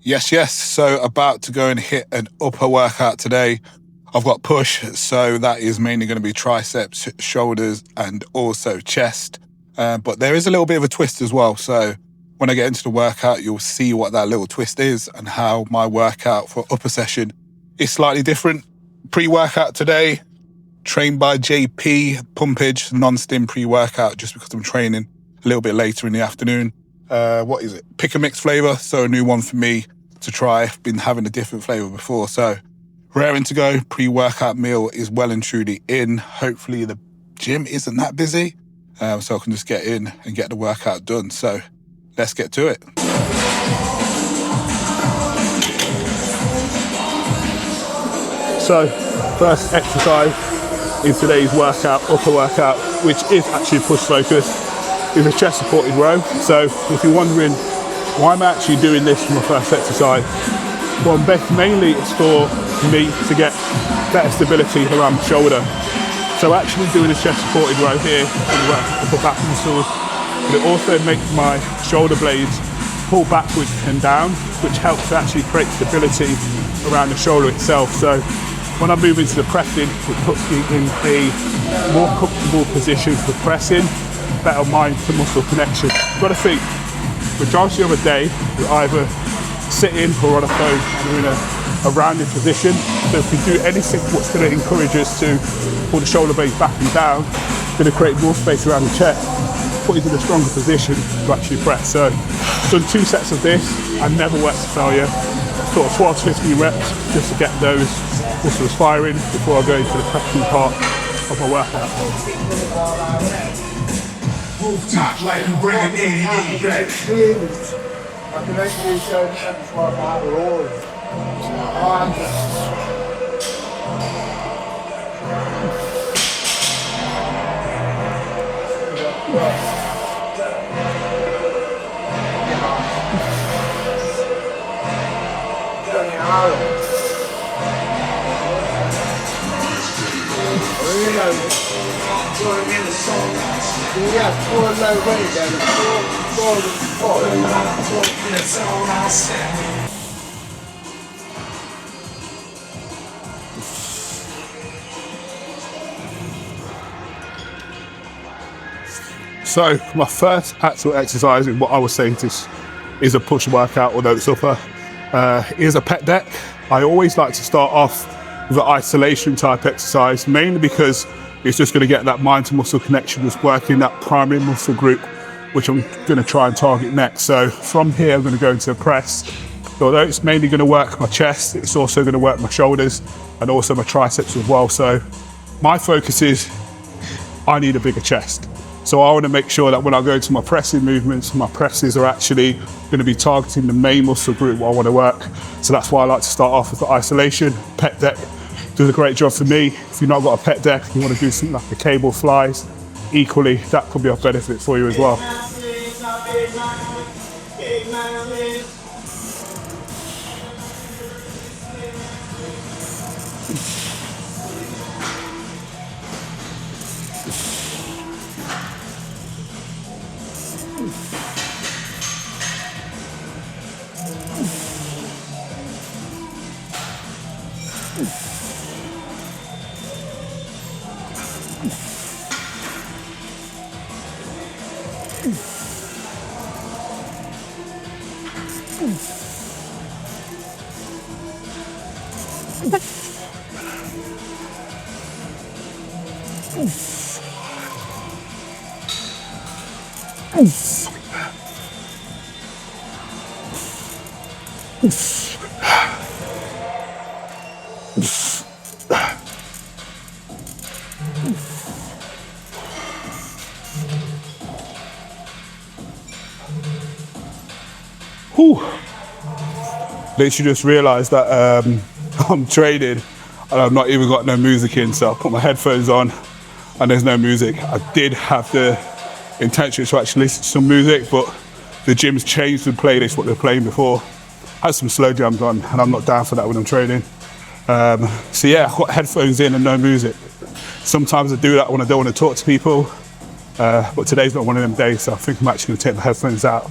Yes. So about to go and hit an upper workout today. I've got push, so that is mainly going to be triceps, shoulders, and also chest. But there is a little bit of a twist as well. So when I get into the workout, you'll see what that little twist is and how my workout for upper session is slightly different. Pre-workout today, trained by JP, pumpage, non-stim pre-workout, just because I'm training a little bit later in the afternoon. What is it? Pick a mix flavor, so a new one for me to try. I've been having a different flavor before, so raring to go. Pre-workout meal is well and truly in. Hopefully the gym isn't that busy, so I can just get in and get the workout done. So let's get to it. So first exercise in today's workout, upper workout, which is actually push focused, is a chest supported row. So if you're wondering why I'm actually doing this for my first exercise, well, mainly it's for me to get better stability around my shoulder. So actually doing a chest supported row here can work upper back muscles, but it also makes my shoulder blades pull backwards and down, which helps to actually create stability around the shoulder itself. So when I move into the pressing, it puts me in a more comfortable position for pressing, better mind to muscle connection. You've got to think, majority of the day, you're either sitting or on a phone and you're in a rounded position. So if we do anything what's going to encourage us to pull the shoulder blades back and down, it's going to create more space around the chest, put you in a stronger position to actually press. So I've done 2 sets of this. I never worked to failure. Sort of 12 to 15 reps just to get those muscles firing before I go into the pressing part of my workout. Rooftop like we bringing AD back. I can actually show you that's what I roll. So my first actual exercise is what I was saying is a push workout, although it's upper, is a pec deck. I always like to start off with an isolation type exercise, mainly because it's just going to get that mind to muscle connection, just working that primary muscle group, which I'm going to try and target next. So from here, I'm going to go into a press. So although it's mainly going to work my chest, it's also going to work my shoulders and also my triceps as well. So my focus is I need a bigger chest. So I want to make sure that when I go into my pressing movements, my presses are actually going to be targeting the main muscle group where I want to work. So that's why I like to start off with the isolation. Pec deck does a great job for me. If you've not got a pec deck, you want to do something like the cable flies, equally, that could be of benefit for you as well. Literally just realised that I'm training and I've not even got no music in, so I put my headphones on and there's no music. I did have the intention to actually listen to some music, but the gym's changed the playlist what they were playing before. I had some slow jams on and I'm not down for that when I'm training. So yeah, I've got headphones in and no music. Sometimes I do that when I don't want to talk to people, but today's not one of them days, so I think I'm actually going to take my headphones out.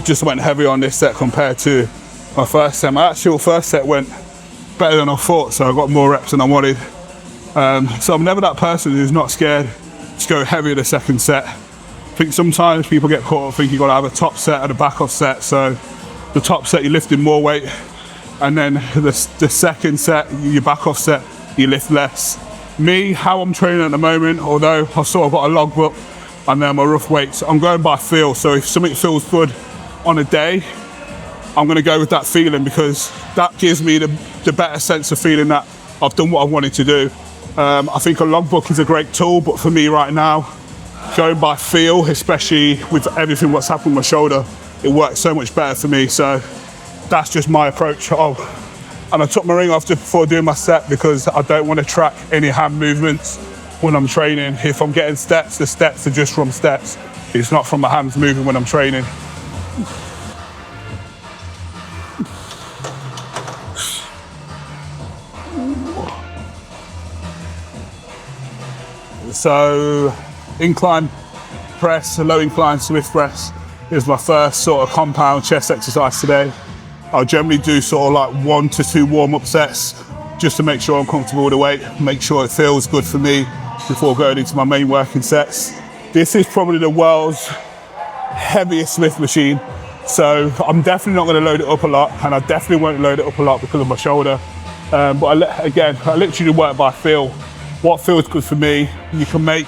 Just went heavy on this set compared to my first set. My actual first set went better than I thought, so I got more reps than I wanted. So I'm never that person who's not scared to go heavy the second set. I think sometimes people get caught up thinking you got to have a top set and a back off set. So the top set you're lifting more weight, and then the second set, your back off set, you lift less. Me, how I'm training at the moment, although I've sort of got a logbook and then my rough weights, I'm going by feel. So if something feels good on a day, I'm going to go with that feeling, because that gives me the better sense of feeling that I've done what I wanted to do. I think a logbook is a great tool, but for me right now, going by feel, especially with everything what's happened with my shoulder, it works so much better for me. So that's just my approach. And I took my ring off just before doing my set because I don't want to track any hand movements when I'm training. If I'm getting steps, the steps are just from steps. It's not from my hands moving when I'm training. So incline press, low incline Swift press is my first sort of compound chest exercise today. I'll generally do sort of like 1 to 2 warm-up sets just to make sure I'm comfortable with the weight, make sure it feels good for me before going into my main working sets. This is probably the world's heaviest Smith machine, so I'm definitely not going to load it up a lot, and I definitely won't load it up a lot because of my shoulder. But I literally work by feel. What feels good for me. You can make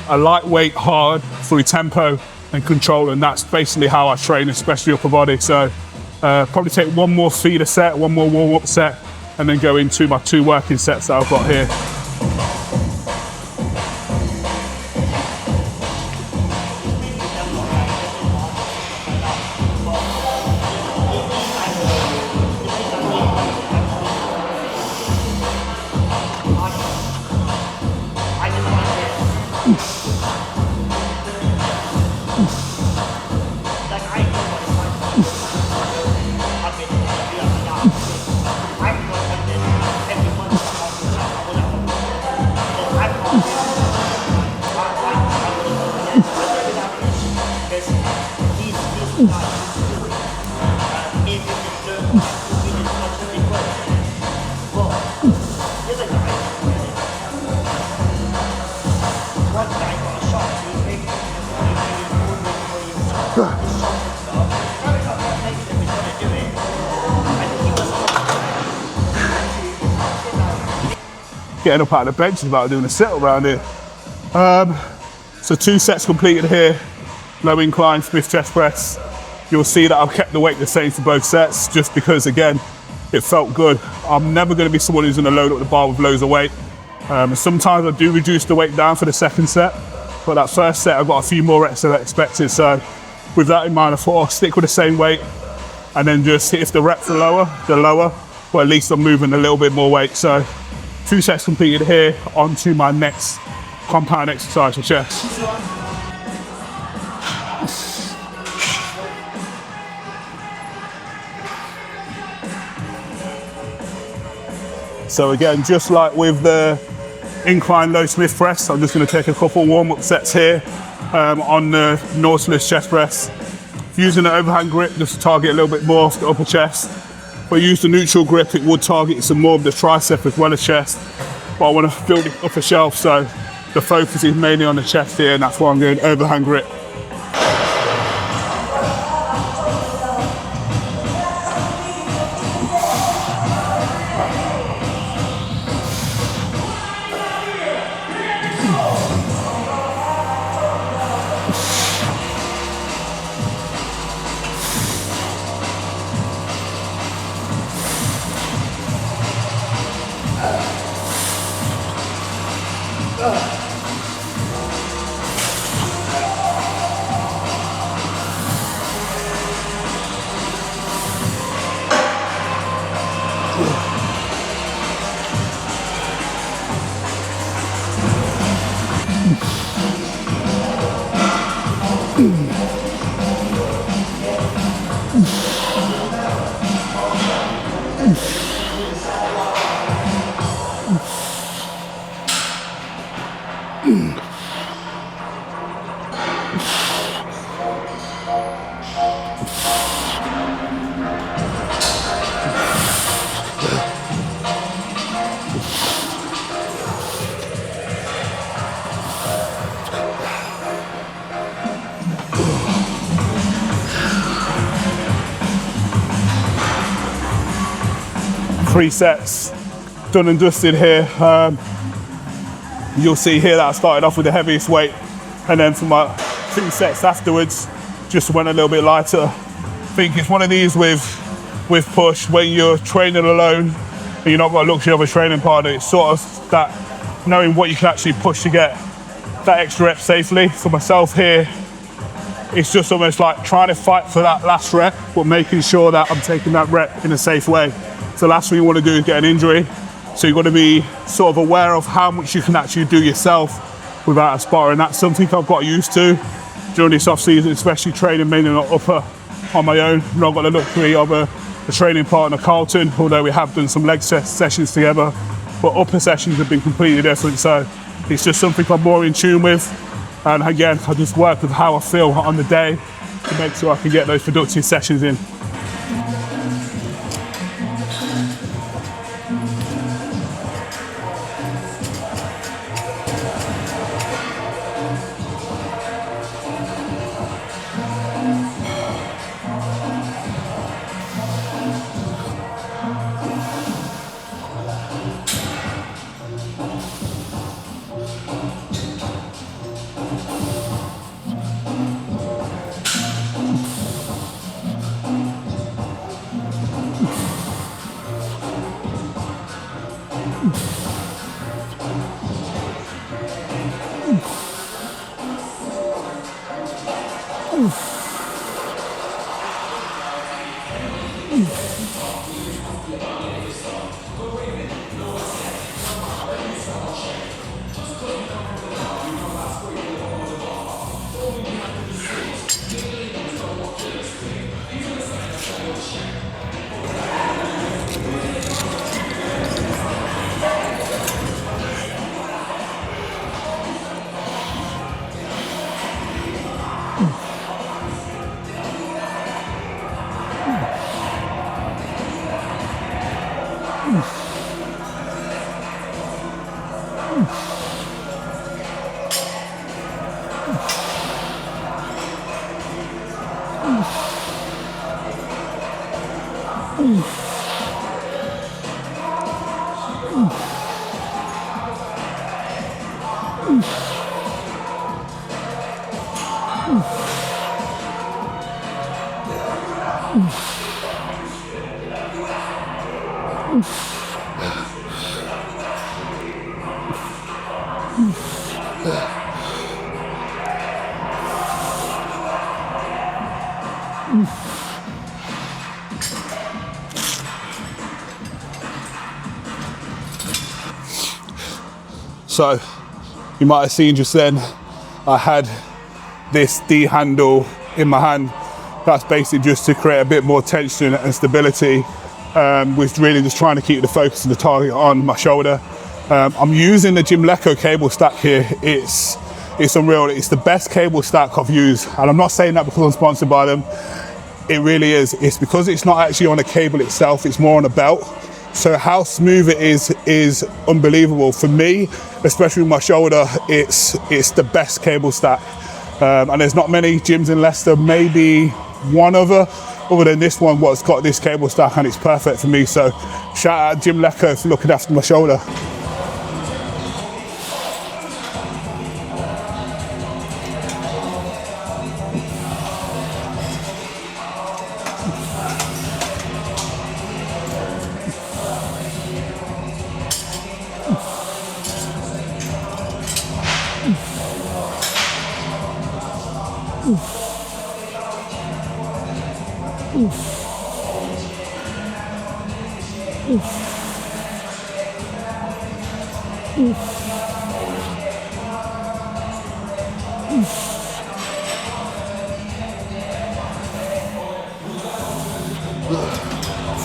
a lightweight hard through tempo and control, and that's basically how I train, especially upper body. So probably take 1 more feeder set, 1 more warm-up set, and then go into my 2 working sets that I've got here. Getting up out of the bench is about doing a sit-up around here. So 2 sets completed here, low incline Smith chest press. You'll see that I've kept the weight the same for both sets, just because, again, it felt good. I'm never going to be someone who's going to load up the bar with loads of weight. Sometimes I do reduce the weight down for the second set, but that first set I've got a few more reps than I expected. So with that in mind, I thought I'll stick with the same weight, and then just if the reps are lower, they're lower, but at least I'm moving a little bit more weight. So 2 sets completed here, on to my next compound exercise for chest. So again, just like with the incline low Smith press, I'm just going to take a couple warm-up sets here on the Nautilus chest press. Using the overhand grip just to target a little bit more of the upper chest. If I use the neutral grip, it would target some more of the tricep as well as chest. But I want to build the upper shelf, so the focus is mainly on the chest here, and that's why I'm going overhand grip. 3 sets, done and dusted here. You'll see here that I started off with the heaviest weight, and then for my 2 sets afterwards, just went a little bit lighter. I think it's one of these with push, when you're training alone and you're not got a luxury of a training partner, it's sort of that knowing what you can actually push to get that extra rep safely. For myself here, it's just almost like trying to fight for that last rep, but making sure that I'm taking that rep in a safe way. So the last thing you want to do is get an injury. So you've got to be sort of aware of how much you can actually do yourself without a spotter. And that's something I've got used to during this off season, especially training mainly on upper on my own. I've not got the luxury of a training partner, Carlton, although we have done some leg sessions together, but upper sessions have been completely different. So it's just something I'm more in tune with. And again, I just work with how I feel on the day to make sure I can get those productive sessions in. So you might have seen just then, I had this D handle in my hand. That's basically just to create a bit more tension and stability, with really just trying to keep the focus and the target on my shoulder. I'm using the Gymleco cable stack here. It's unreal. It's the best cable stack I've used. And I'm not saying that because I'm sponsored by them. It really is. It's because it's not actually on a cable itself, it's more on a belt. So how smooth it is unbelievable. For me, especially with my shoulder, it's the best cable stack. And there's not many gyms in Leicester, maybe one other than this one, what's got this cable stack, and it's perfect for me. So shout out Gymleco for looking after my shoulder.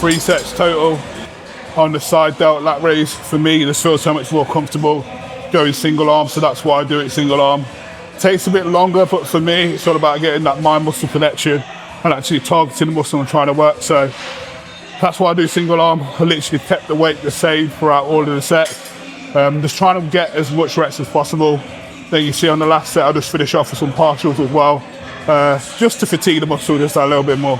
Three sets total on the side delt lat raise. For me, this feels so much more comfortable going single arm, so that's why I do it single arm. Takes a bit longer, but for me, it's all about getting that mind muscle connection and actually targeting the muscle I'm trying to work. So that's why I do single arm. I literally kept the weight the same throughout all of the sets. Just trying to get as much reps as possible. Then you see on the last set, I'll just finish off with some partials as well, just to fatigue the muscle just a little bit more.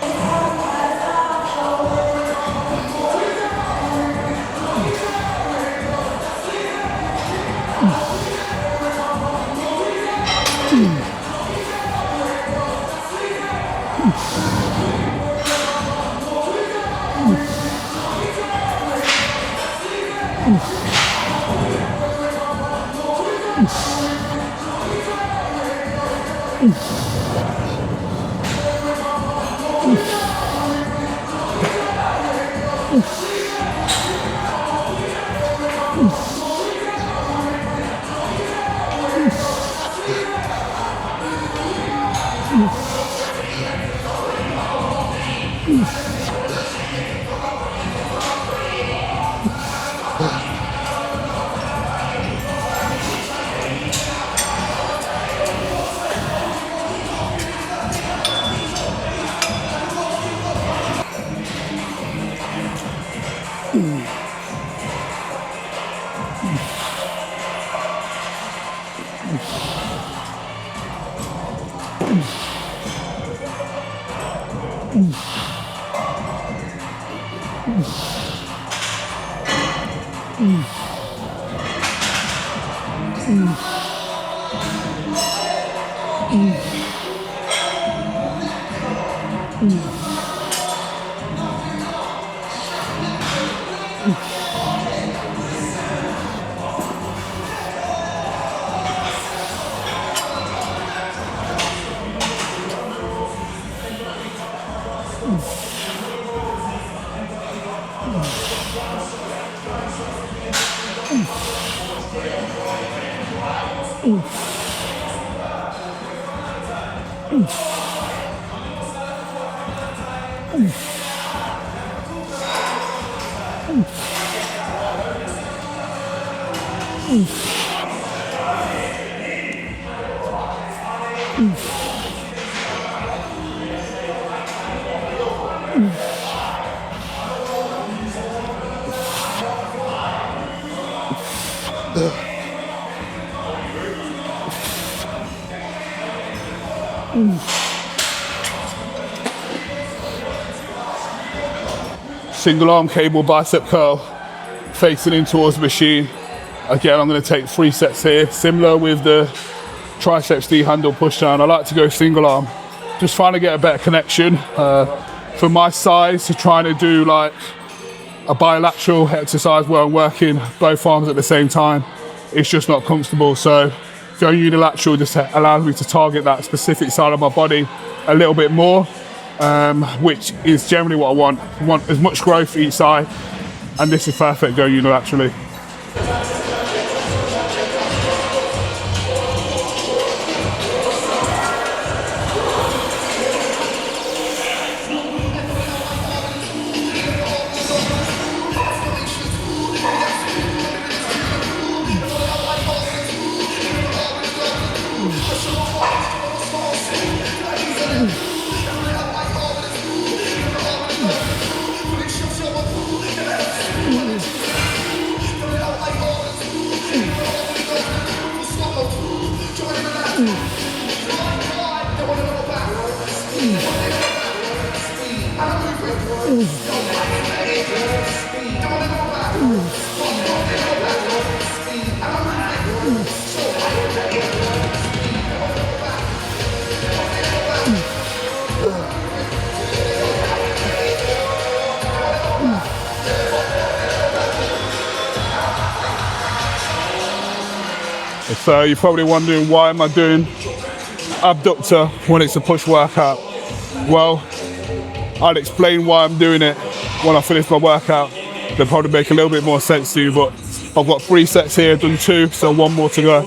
Single arm cable bicep curl, facing in towards the machine. Again, I'm going to take 3 sets here, similar with the triceps D handle push down. I like to go single arm, just trying to get a better connection. For my size, to trying to do like a bilateral exercise where I'm working both arms at the same time, it's just not comfortable. So going unilateral just allows me to target that specific side of my body a little bit more, which is generally what I want. I want as much growth each side, and this is perfect going unilaterally. So you're probably wondering, why am I doing abductor when it's a push workout? Well, I'll explain why I'm doing it when I finish my workout. They'll probably make a little bit more sense to you, but I've got 3 sets here, done 2, so 1 more to go.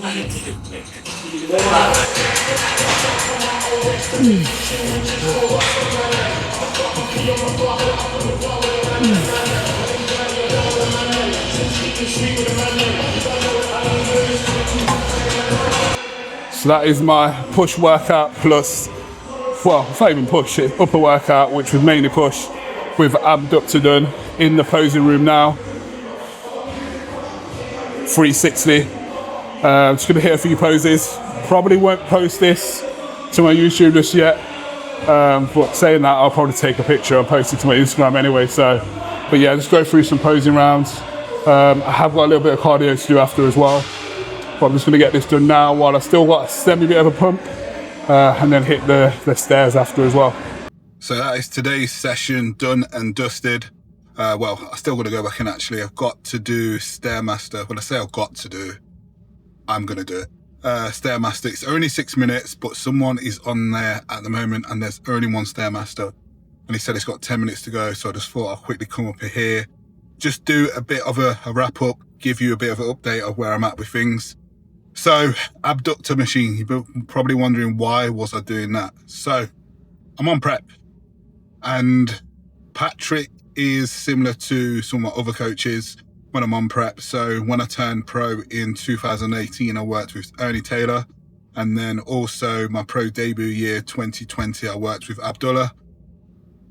So that is my push workout plus, well, it's not even push, it's upper workout, which was mainly push, with abductor done in the posing room now. 360. Just gonna hit a few poses. Probably won't post this to my YouTube just yet. But saying that, I'll probably take a picture and post it to my Instagram anyway. So, but yeah, just go through some posing rounds. I have got a little bit of cardio to do after as well. But I'm just going to get this done now while I've still got a semi bit of a pump, and then hit the stairs after as well. So that is today's session done and dusted. Well, I still got to go back in actually. I've got to do Stairmaster. When I say I've got to do, I'm going to do it. Stairmaster, it's only 6 minutes, but someone is on there at the moment and there's only one Stairmaster. And he said it's got 10 minutes to go. So I just thought I'll quickly come up here, just do a bit of a wrap up, give you a bit of an update of where I'm at with things. So abductor machine, you're probably wondering why was I doing that? So I'm on prep and Patrick is similar to some of my other coaches when I'm on prep. So when I turned pro in 2018, I worked with Ernie Taylor. And then also my pro debut year, 2020, I worked with Abdullah.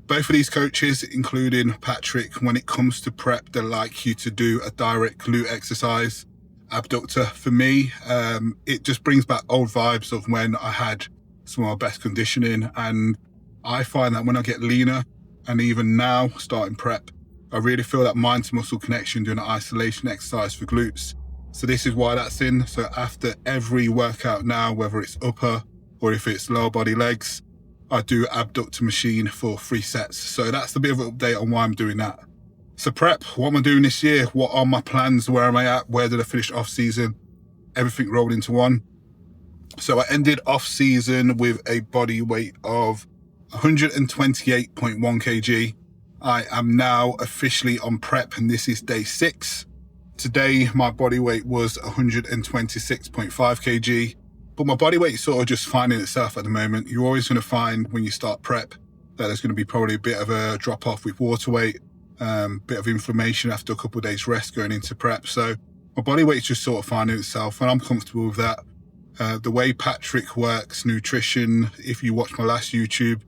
Both of these coaches, including Patrick, when it comes to prep, they like you to do a direct glute exercise. Abductor, for me, it just brings back old vibes of when I had some of my best conditioning. And I find that when I get leaner, and even now starting prep, I really feel that mind to muscle connection doing an isolation exercise for glutes. So this is why that's in. So after every workout now, whether it's upper or if it's lower body legs, I do abductor machine for 3 sets. So that's a bit of an update on why I'm doing that. So prep, what am I doing this year? What are my plans? Where am I at? Where did I finish off season? Everything rolled into one. So I ended off season with a body weight of 128.1 kg. I am now officially on prep and this is day 6. Today, my body weight was 126.5 kg, but my body weight is sort of just finding itself at the moment. You're always going to find when you start prep that there's going to be probably a bit of a drop off with water weight, bit of inflammation after a couple of days rest going into prep. So my body weight is just sort of finding itself and I'm comfortable with that. The way Patrick works nutrition, if you watch my last YouTube,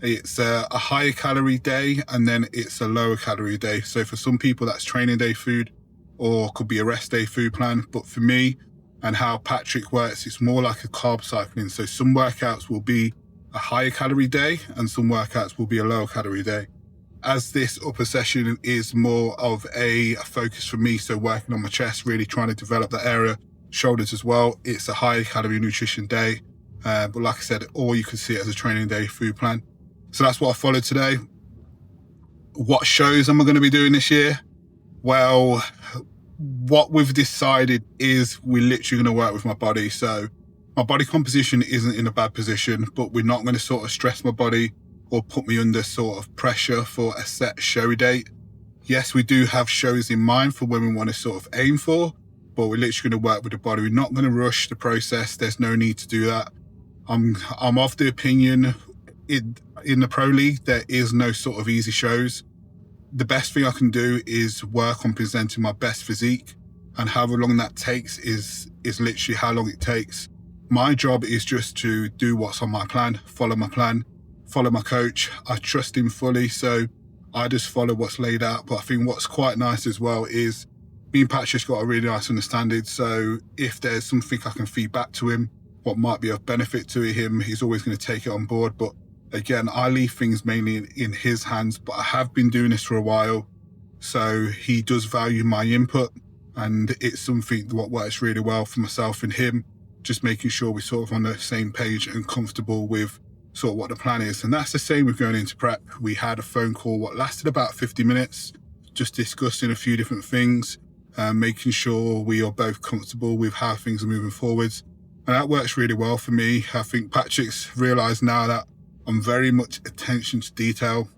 it's a higher calorie day and then it's a lower calorie day. So for some people that's training day food or could be a rest day food plan. But for me and how Patrick works, it's more like a carb cycling. So some workouts will be a higher calorie day and some workouts will be a lower calorie day. As this upper session is more of a focus for me, so working on my chest, really trying to develop that area, shoulders as well, it's a high calorie nutrition day. But like I said, or you could see it as a training day food plan. So that's what I followed today. What shows am I going to be doing this year? Well, what we've decided is we're literally going to work with my body. So my body composition isn't in a bad position, but we're not going to sort of stress my body or put me under sort of pressure for a set show date. Yes, we do have shows in mind for when we want to sort of aim for, but we're literally going to work with the body. We're not going to rush the process. There's no need to do that. I'm of the opinion in the pro league, there is no sort of easy shows. The best thing I can do is work on presenting my best physique, and however long that takes is literally how long it takes. My job is just to do what's on my plan, follow my coach. I trust him fully, so I just follow what's laid out. But I think what's quite nice as well is me and Patrick's got a really nice understanding. So if there's something I can feed back to him, what might be of benefit to him, he's always going to take it on board. But again, I leave things mainly in his hands, but I have been doing this for a while. So he does value my input and it's something that works really well for myself and him, just making sure we're sort of on the same page and comfortable with sort of what the plan is. And that's the same with going into prep. We had a phone call, what lasted about 50 minutes, just discussing a few different things, making sure we are both comfortable with how things are moving forwards. And that works really well for me. I think Patrick's realised now that I'm very much attention to detail.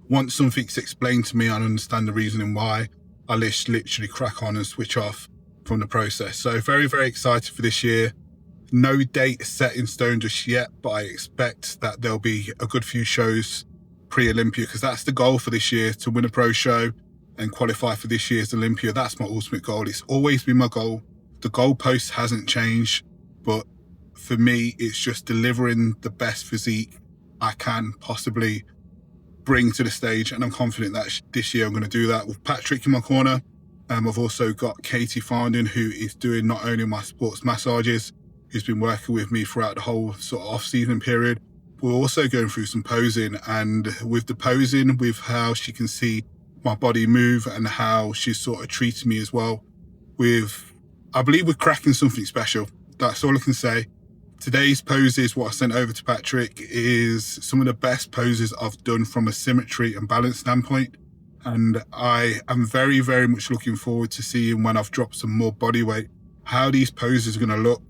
Once something's explained to me, I understand the reasoning why. I literally crack on and switch off from the process. So very, very excited for this year. No date set in stone just yet, but I expect that there'll be a good few shows pre-Olympia, because that's the goal for this year, to win a pro show and qualify for this year's Olympia. That's my ultimate goal. It's always been my goal. The goalpost hasn't changed, but for me, it's just delivering the best physique I can possibly bring to the stage. And I'm confident that this year I'm going to do that with Patrick in my corner. I've also got Katie Finding, who is doing not only my sports massages, who's been working with me throughout the whole sort of off-season period. We're also going through some posing, and with the posing, with how she can see my body move and how she's sort of treating me as well with I believe we're cracking something special. That's all I can say. Today's poses, what I sent over to Patrick, is some of the best poses I've done from a symmetry and balance standpoint. And I am very, very much looking forward to seeing, when I've dropped some more body weight, how these poses are going to look,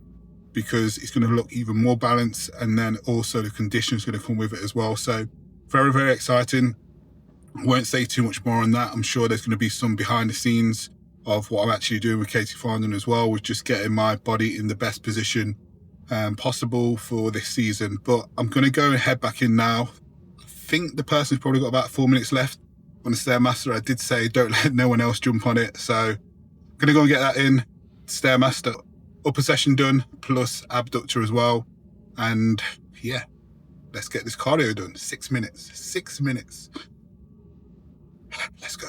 because it's going to look even more balanced, and then also the condition is going to come with it as well. So very, very exciting. I won't say too much more on that. I'm sure there's going to be some behind the scenes of what I'm actually doing with Katie Farndon as well, with just getting my body in the best position possible for this season. But I'm going to go and head back in now. I think the person's probably got about 4 minutes left on the Stairmaster. I did say don't let no one else jump on it, so I'm going to go and get that in. Stairmaster upper session done, plus abductor as well. And yeah, let's get this cardio done. 6 minutes. 6 minutes. Let's go.